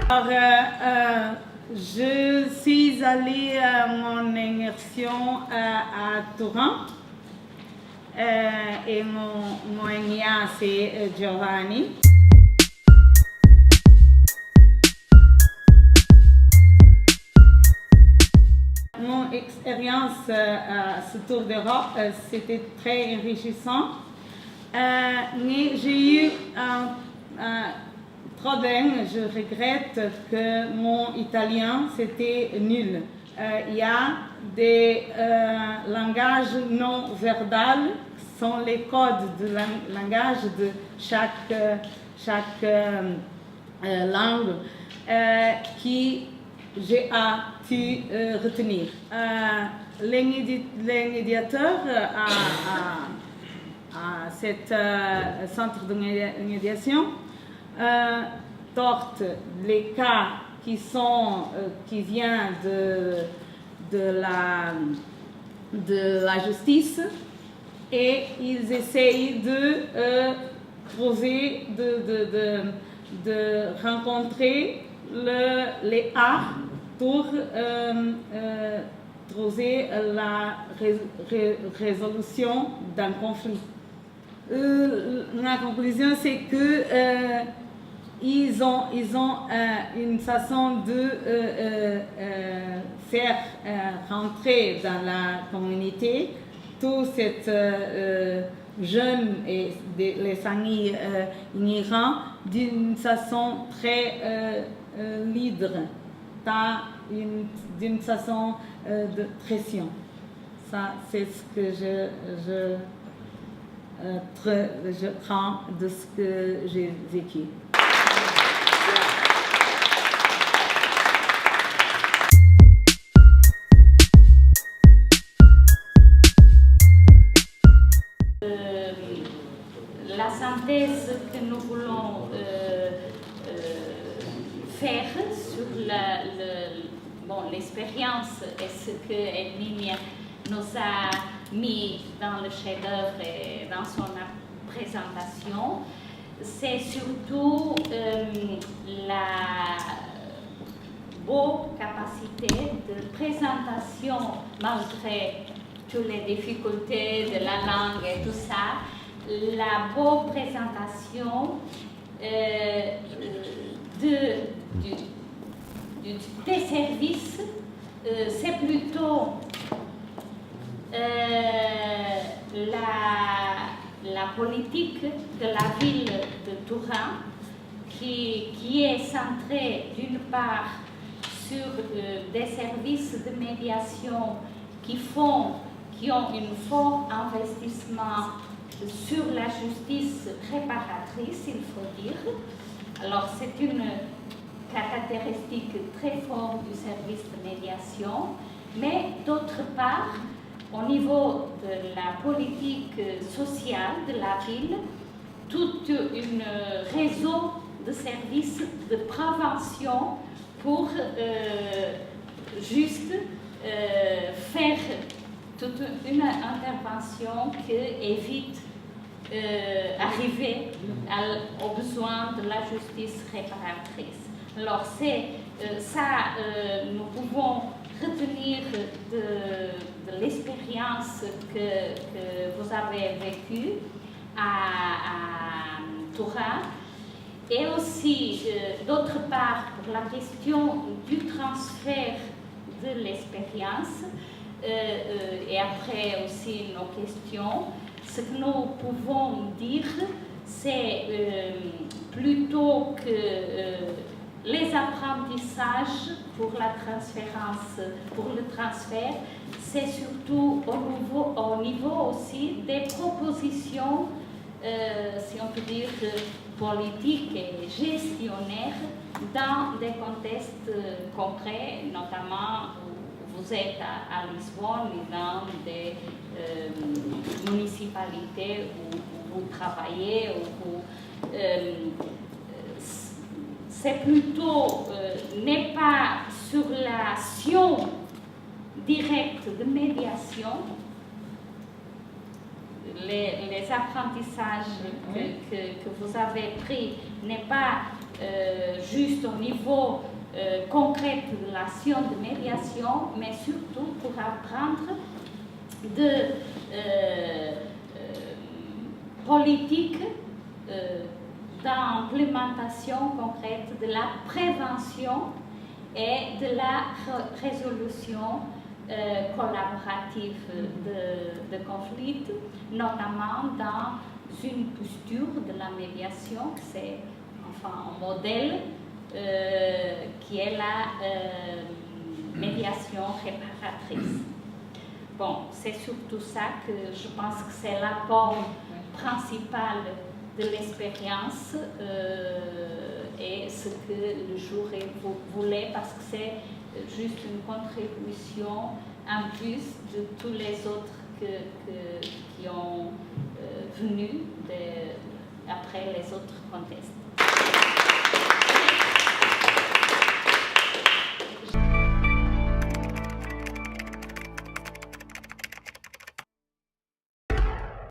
Alors, je suis allée à mon immersion à Turin et mon MIA c'est Giovanni. Mon expérience à ce tour d'Europe, c'était très enrichissant. Mais j'ai eu un problème, je regrette que mon italien c'était nul. Il y a des langages non verbaux, qui sont les codes de langage de chaque langue qui j'ai pu retenir. Les médiateurs à cet centre de médiation portent les cas qui viennent de la justice et ils essayent de trouver, de rencontrer les arts pour trouver la résolution d'un conflit. La conclusion, c'est que ils ont une façon de faire rentrer dans la communauté tous ces jeunes et les familles immigrants d'une façon très libre, pas d'une façon de pression. Ça, c'est ce que je prends de ce que j'ai vécu. La synthèse que nous voulons faire sur l'expérience et ce que Herminia nous a mis dans le chef-d'œuvre et dans son présentation, c'est surtout la beau capacité de présentation malgré toutes les difficultés de la langue et tout ça, la beau présentation des services, c'est plutôt la politique de la ville de Turin qui est centrée d'une part sur des services de médiation qui ont un fort investissement sur la justice réparatrice, il faut dire. Alors c'est une caractéristique très forte du service de médiation, mais d'autre part, au niveau de la politique sociale de la ville, tout un réseau de services de prévention pour juste faire toute une intervention qui évite arriver aux besoins de la justice réparatrice. Alors c'est ça, nous pouvons retenir de l'expérience que vous avez vécue à Turin. Et aussi, d'autre part, pour la question du transfert de l'expérience, et après aussi nos questions, ce que nous pouvons dire, c'est plutôt que les apprentissages pour la transférence, pour le transfert, c'est surtout au niveau aussi des propositions, si on peut dire, politiques et gestionnaires dans des contextes concrets, notamment où vous êtes à Lisbonne et dans des municipalités où vous travaillez, c'est plutôt n'est pas sur l'action directe de médiation, les apprentissages que vous avez pris n'est pas juste au niveau concret de l'action de médiation, mais surtout pour apprendre de politique d'implémentation concrète de la prévention et de la résolution collaborative de conflits, notamment dans une posture de la médiation, c'est enfin un modèle qui est la médiation réparatrice. Bon, c'est surtout ça que je pense que c'est l'apport principal de l'expérience et ce que le jury voulait, parce que c'est juste une contribution en plus de tous les autres qui ont venu après les autres contests.